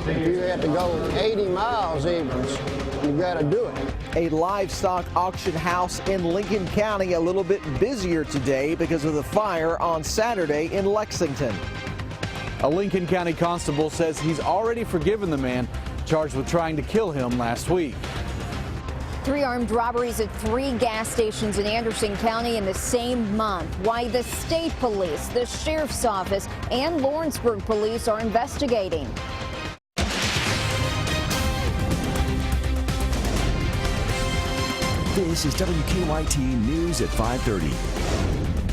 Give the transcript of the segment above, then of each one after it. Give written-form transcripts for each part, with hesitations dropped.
If you have to go 80 miles even, you got to do it. A livestock auction house in Lincoln County a little bit busier today because of the fire on Saturday in Lexington. A Lincoln County constable says he's already forgiven the man charged with trying to kill him last week. 3 armed robberies at 3 gas stations in Anderson County in the same month. Why the state police, the sheriff's office, and Lawrenceburg police are investigating. This is WKYT News at 5:30.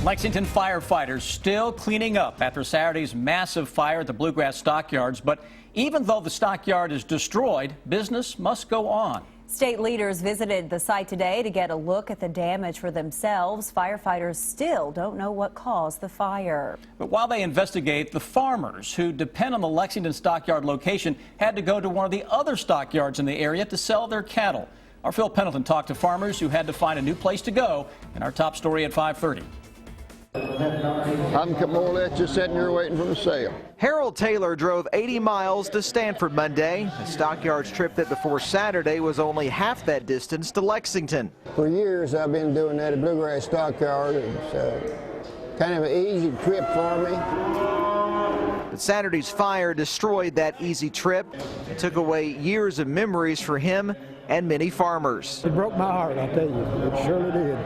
Lexington firefighters still cleaning up after Saturday's massive fire at the Bluegrass Stockyards. But even though the stockyard is destroyed, business must go on. State leaders visited the site today to get a look at the damage for themselves. Firefighters still don't know what caused the fire. But while they investigate, the farmers who depend on the Lexington stockyard location had to go to one of the other stockyards in the area to sell their cattle. Our Phil Pendleton talked to farmers who had to find a new place to go in our top story at 5:30. I'm more or less just sitting here waiting for the sale. Harold Taylor drove 80 miles to Stanford Monday, a stockyards trip that before Saturday was only half that distance to Lexington. For years I've been doing that at Bluegrass Stockyard. It's kind of an easy trip for me. But Saturday's fire destroyed that easy trip. It took away years of memories for him and many farmers. It broke my heart, I tell you. It surely did.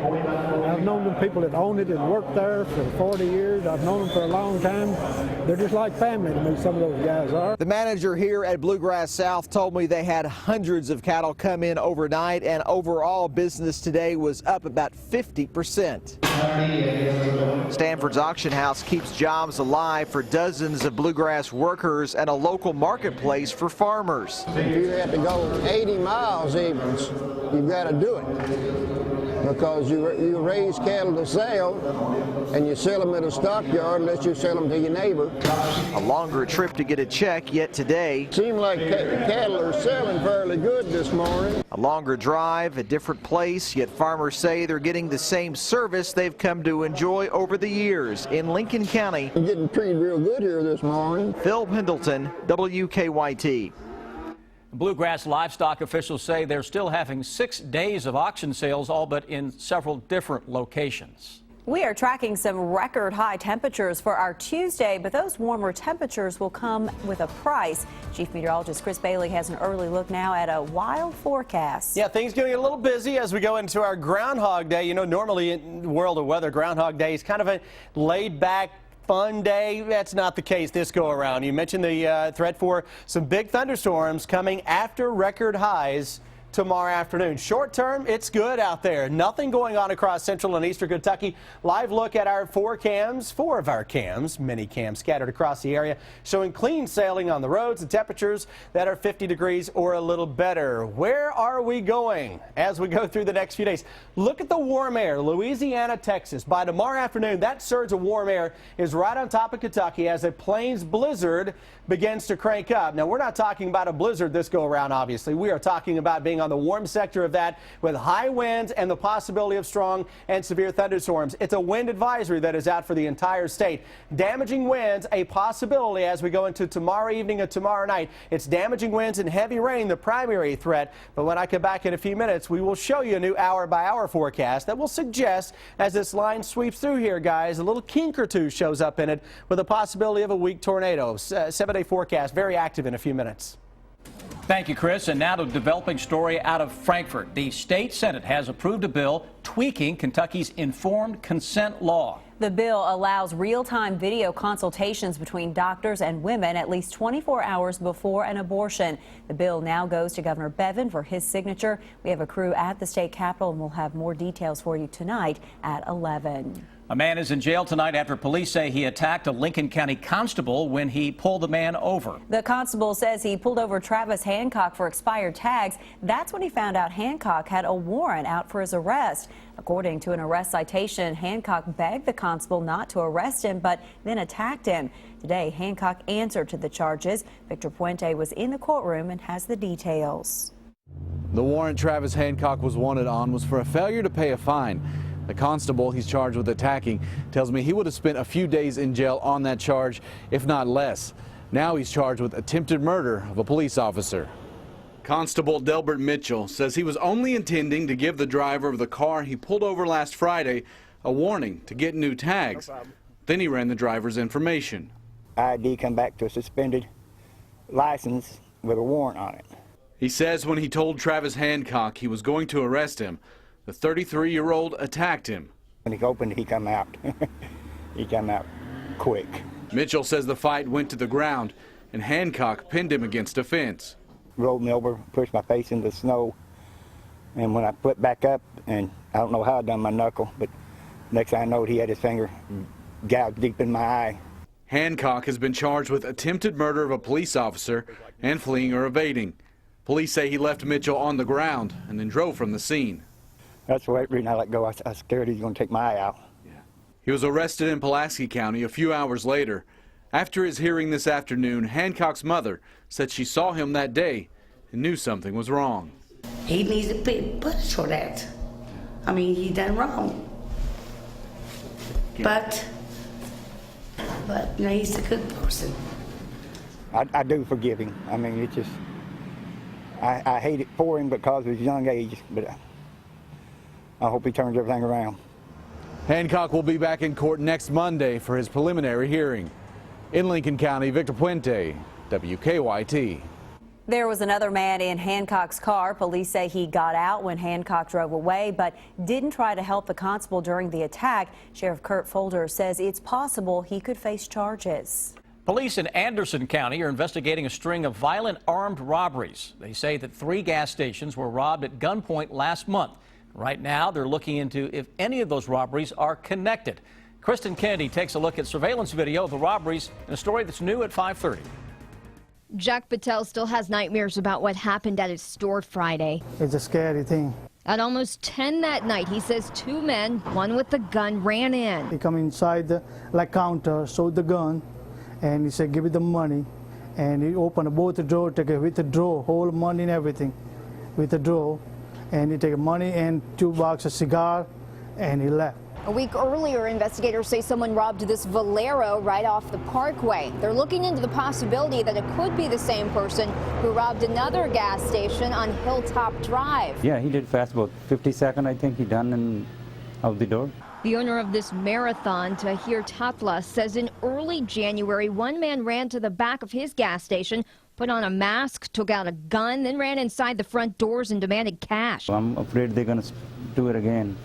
I've known the people that owned it and worked there for 40 years. I've known them for a long time. They're just like family to me, some of those guys are. The manager here at Bluegrass South told me they had hundreds of cattle come in overnight, and overall business today was up about 50%. Stanford's auction house keeps jobs alive for dozens of bluegrass workers and a local marketplace for farmers. If you have to go 80 miles even, you've got to do it. Because you raise cattle to sell, and you sell them at a stockyard unless you sell them to your neighbor. A longer trip to get a check yet today. Seems like cattle are selling fairly good this morning. A longer drive, a different place, yet farmers say they're getting the same service they've come to enjoy over the years in Lincoln County. I'm getting treated real good here this morning. Phil Pendleton, WKYT. Bluegrass livestock officials say they're still having 6 days of auction sales, all but in several different locations. We are tracking some record high temperatures for our Tuesday, but those warmer temperatures will come with a price. Chief Meteorologist Chris Bailey has an early look now at a wild forecast. Yeah, things getting a little busy as we go into our Groundhog Day. You know, normally in the world of weather, Groundhog Day is kind of a laid back, fun day. That's not the case this go around. You mentioned the threat for some big thunderstorms coming after record highs tomorrow afternoon. Short term, it's good out there. Nothing going on across central and eastern Kentucky. Live look at our four of our cams, mini cams scattered across the area, showing clean sailing on the roads and temperatures that are 50 degrees or a little better. Where are we going as we go through the next few days? Look at the warm air, Louisiana, Texas. By tomorrow afternoon, that surge of warm air is right on top of Kentucky as a plains blizzard begins to crank up. Now, we're not talking about a blizzard this go around, obviously. We are talking about being on the warm sector of that with high winds and the possibility of strong and severe thunderstorms. It's a wind advisory that is out for the entire state. Damaging winds, a possibility as we go into tomorrow evening and tomorrow night. It's damaging winds and heavy rain, the primary threat. But when I come back in a few minutes, we will show you a new hour-by-hour forecast that will suggest, as this line sweeps through here, guys, a little kink or two shows up in it with a possibility of a weak tornado. 7-day forecast, very active in a few minutes. Thank you, Chris. And now to a developing story out of Frankfort. The state Senate has approved a bill tweaking Kentucky's informed consent law. The bill allows real-time video consultations between doctors and women at least 24 hours before an abortion. The bill now goes to Governor Bevin for his signature. We have a crew at the state capitol, and we'll have more details for you tonight at 11. A man is in jail tonight after police say he attacked a Lincoln County constable when he pulled the man over. The constable says he pulled over Travis Hancock for expired tags. That's when he found out Hancock had a warrant out for his arrest. According to an arrest citation, Hancock begged the constable not to arrest him, but then attacked him. Today, Hancock answered to the charges. Victor Puente was in the courtroom and has the details. The warrant Travis Hancock was wanted on was for a failure to pay a fine. The constable he's charged with attacking tells me he would have spent a few days in jail on that charge, if not less. Now he's charged with attempted murder of a police officer. Constable Delbert Mitchell says he was only intending to give the driver of the car he pulled over last Friday a warning to get new tags. Then he ran the driver's information. ID come back to a suspended license with a warrant on it. He says when he told Travis Hancock he was going to arrest him, the 33-year-old attacked him. When he opened, he come out. He come out quick. Mitchell says the fight went to the ground and Hancock pinned him against a fence. Rolled me over, pushed my face in the snow, and when I flipped back up, and I don't know how I done my knuckle, but next thing I know, he had his finger gouged deep in my eye. Hancock has been charged with attempted murder of a police officer and fleeing or evading. Police say he left Mitchell on the ground and then drove from the scene. That's the reason I let go. I was scared he was going to take my eye out. He was arrested in Pulaski County a few hours later. After his hearing this afternoon, Hancock's mother said she saw him that day and knew something was wrong. He needs to be punished for that. I mean, he done wrong. But you know, he's a good person. I do forgive him. I mean, it's just, I hate it for him because of his young age, but I hope he turns everything around. Hancock will be back in court next Monday for his preliminary hearing. In Lincoln County, Victor Puente, WKYT. There was another man in Hancock's car. Police say he got out when Hancock drove away, but didn't try to help the constable during the attack. Sheriff Kurt Folder says it's possible he could face charges. Police in Anderson County are investigating a string of violent armed robberies. They say that 3 gas stations were robbed at gunpoint last month. Right now, they're looking into if any of those robberies are connected. Kristen Kennedy takes a look at surveillance video of the robberies in a story that's new at 5:30. Jack Patel still has nightmares about what happened at his store Friday. It's a scary thing. At almost 10 that night, he says 2 men, one with a gun, ran in. He come inside the counter, showed the gun, and he said, "Give me the money." And he opened both the drawer, take it with the drawer, whole money and everything, with the drawer. And he take money and 2 boxes of cigar, and he left. A week earlier, investigators say someone robbed this Valero right off the Parkway. They're looking into the possibility that it could be the same person who robbed another gas station on Hilltop Drive. Yeah, he did fast, about 50 seconds, I think he done and out the door. The owner of this marathon, Tahir Tatla, says in early January, one man ran to the back of his gas station, put on a mask, took out a gun, then ran inside the front doors and demanded cash. I'm afraid they're going to do it again,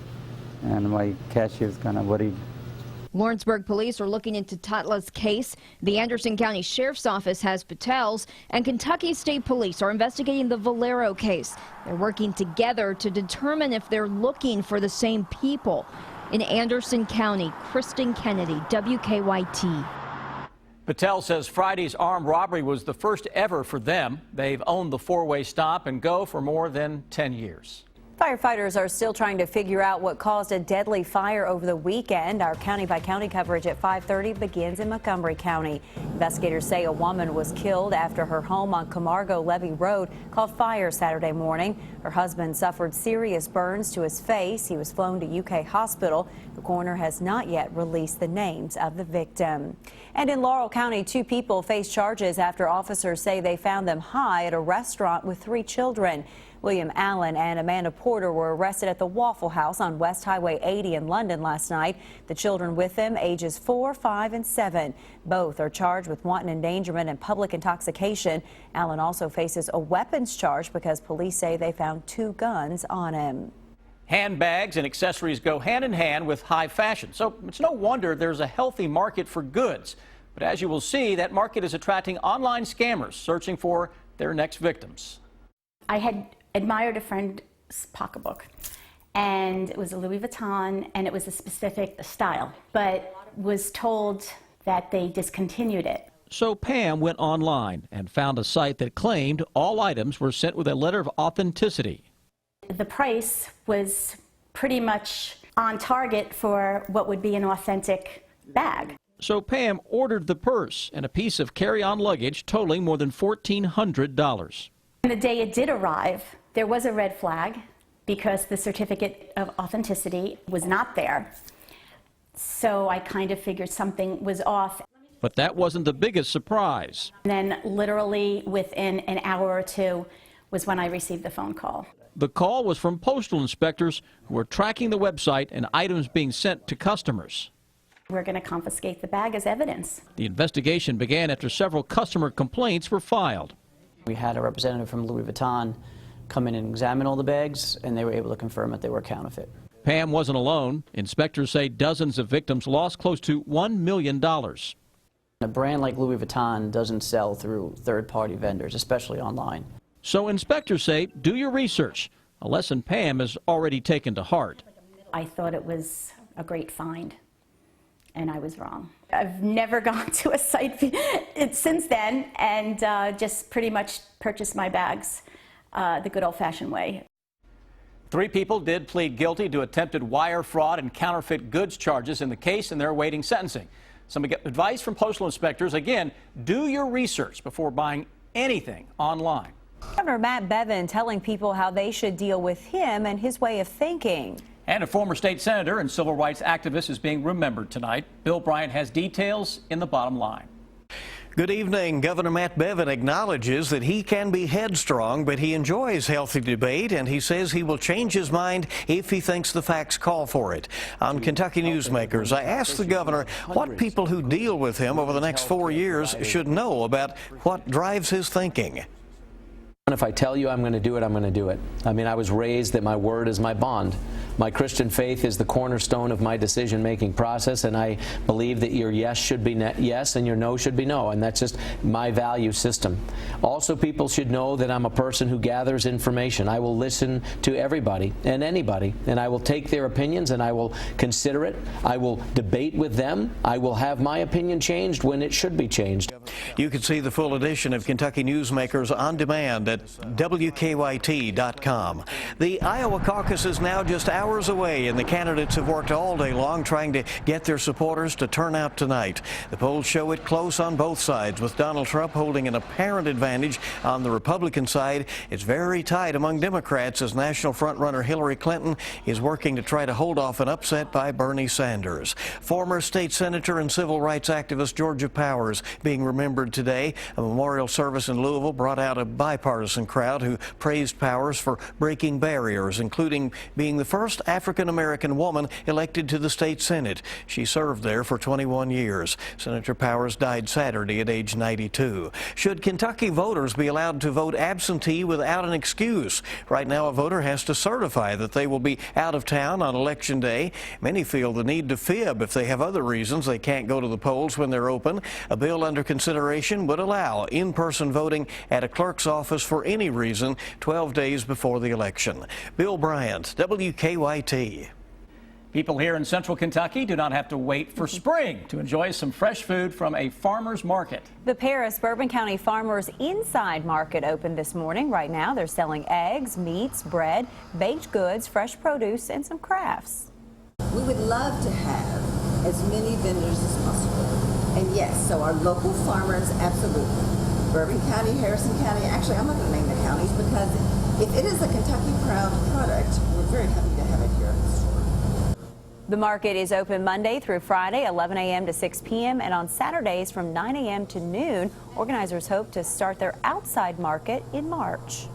and my cashier's kind of worried. Lawrenceburg police are looking into Tatla's case. The Anderson County Sheriff's Office has Patel's, and Kentucky State Police are investigating the Valero case. They're working together to determine if they're looking for the same people. In Anderson County, Kristen Kennedy, WKYT. Patel says Friday's armed robbery was the first ever for them. They've owned the 4-way stop and go for more than 10 years. Firefighters are still trying to figure out what caused a deadly fire over the weekend. Our county-by-county coverage at 5:30 begins in Montgomery County. Investigators say a woman was killed after her home on Camargo Levee Road caught fire Saturday morning. Her husband suffered serious burns to his face. He was flown to UK Hospital. The coroner has not yet released the names of the victim. And in Laurel County, 2 people face charges after officers say they found them high at a restaurant with 3 children. William Allen and Amanda Porter were arrested at the Waffle House on West Highway 80 in London last night. The children with them, ages 4, 5, and 7. Both are charged with wanton endangerment and public intoxication. Allen also faces a weapons charge because police say they found 2 guns on him. Handbags and accessories go hand in hand with high fashion, so it's no wonder there's a healthy market for goods. But as you will see, that market is attracting online scammers searching for their next victims. I had admired a friend's pocketbook, and it was a Louis Vuitton, and it was a specific style, but was told that they discontinued it. So Pam went online and found a site that claimed all items were sent with a letter of authenticity. The price was pretty much on target for what would be an authentic bag. So Pam ordered the purse and a piece of carry-on luggage totaling more than $1,400. And the day it did arrive, there was a red flag because the certificate of authenticity was not there. So I kind of figured something was off. But that wasn't the biggest surprise. And then literally within an hour or two was when I received the phone call. The call was from postal inspectors who were tracking the website and items being sent to customers. We're going to confiscate the bag as evidence. The investigation began after several customer complaints were filed. We had a representative from Louis Vuitton come in and examine all the bags, and they were able to confirm that they were counterfeit. Pam wasn't alone. Inspectors say dozens of victims lost close to $1 million. A brand like Louis Vuitton doesn't sell through third-party vendors, especially online. So inspectors say, do your research, a lesson Pam has already taken to heart. I thought it was a great find, and I was wrong. I've never gone to a site since then and just pretty much purchased my bags the good old-fashioned way. 3 people did plead guilty to attempted wire fraud and counterfeit goods charges in the case, and they're awaiting sentencing. Some advice from postal inspectors, again, do your research before buying anything online. Governor Matt Bevin telling people how they should deal with him and his way of thinking. And a former state senator and civil rights activist is being remembered tonight. Bill Bryant has details in the bottom line. Good evening. Governor Matt Bevin acknowledges that he can be headstrong, but he enjoys healthy debate, and he says he will change his mind if he thinks the facts call for it. On Kentucky Newsmakers, I asked the governor what people who deal with him over the next 4 years should know about what drives his thinking. If I tell you I'm going to do it, I'm going to do it. I mean, I was raised that my word is my bond. My Christian faith is the cornerstone of my decision-making process, and I believe that your yes should be yes and your no should be no, and that's just my value system. Also, people should know that I'm a person who gathers information. I will listen to everybody and anybody, and I will take their opinions and I will consider it. I will debate with them. I will have my opinion changed when it should be changed. You can see the full edition of Kentucky Newsmakers on demand at WKYT.com. The Iowa caucus is now just hours away, and the candidates have worked all day long trying to get their supporters to turn out tonight. The polls show it close on both sides, with Donald Trump holding an apparent advantage on the Republican side. It's very tight among Democrats as national frontrunner Hillary Clinton is working to try to hold off an upset by Bernie Sanders. Former state senator and civil rights activist Georgia Powers being remembered today. A memorial service in Louisville brought out a bipartisan crowd who praised Powers for breaking barriers, including being the first African-American woman elected to the state Senate. She served there for 21 years. Senator Powers died Saturday at age 92. Should Kentucky voters be allowed to vote absentee without an excuse? Right now, a voter has to certify that they will be out of town on Election Day. Many feel the need to fib if they have other reasons they can't go to the polls when they're open. A bill under consideration would allow in-person voting at a clerk's office for any reason 12 days before the election. Bill Bryant, WKYT. People here in central Kentucky do not have to wait for spring to enjoy some fresh food from a farmer's market. The Paris Bourbon County Farmers Inside Market opened this morning. Right now, they're selling eggs, meats, bread, baked goods, fresh produce, and some crafts. We would love to have as many vendors as possible. And yes, so our local farmers, absolutely. Bourbon County, Harrison County, actually I'm not going to name the counties because if it is a Kentucky proud product, we're very happy to have it here at the store. The market is open Monday through Friday, 11 a.m. to 6 p.m. and on Saturdays from 9 a.m. to noon. Organizers hope to start their outside market in March.